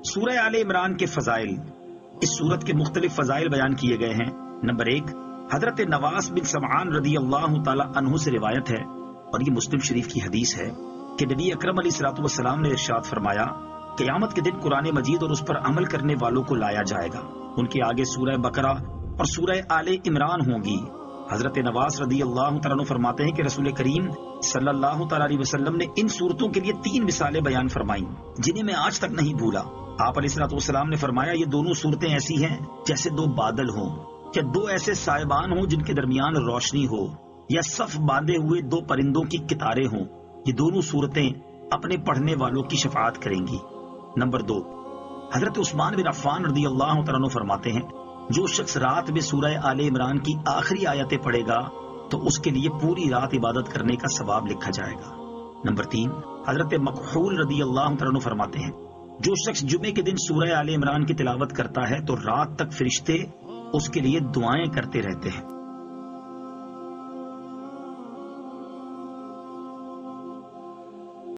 سورہ آل عمران کے فضائل۔ اس سورت کے مختلف فضائل بیان کیے گئے ہیں۔ نمبر 1، حضرت نواس بن سمعان رضی اللہ تعالی عنہ سے روایت ہے اور یہ مسلم شریف کی حدیث ہے کہ نبی اکرم علیہ الصلوۃ والسلام نے ارشاد فرمایا، قیامت کے دن قرآن مجید اور اس پر عمل کرنے والوں کو لایا جائے گا، ان کے آگے سورہ بقرہ اور سورہ آل عمران ہوں گی۔ حضرت نواس رضی اللہ تعالیٰ عنہ فرماتے ہیں کہ رسول کریم صلی اللہ تعالیٰ علیہ وسلم نے ان صورتوں کے لیے 3 مثالیں بیان فرمائیں جنہیں میں آج تک نہیں بھولا۔ آپ علیہ الصلوۃ والسلام نے فرمایا، یہ دونوں صورتیں ایسی ہیں جیسے 2 بادل ہوں، یا 2 ایسے سائبان ہوں جن کے درمیان روشنی ہو، یا صف باندھے ہوئے 2 پرندوں کی قطاریں ہوں۔ یہ دونوں صورتیں اپنے پڑھنے والوں کی شفاعت کریں گی۔ نمبر 2، حضرت عثمان بن عفان رضی اللہ تعالیٰ عنہ فرماتے ہیں، جو شخص رات میں سورہ آل عمران کی آخری آیتیں پڑھے گا تو اس کے لیے پوری رات عبادت کرنے کا ثواب لکھا جائے گا۔ نمبر 3، حضرت مکحول رضی اللہ تعالیٰ عنہ فرماتے ہیں، جو شخص جمعے کے دن سورہ آل عمران کی تلاوت کرتا ہے تو رات تک فرشتے اس کے لیے دعائیں کرتے رہتے ہیں۔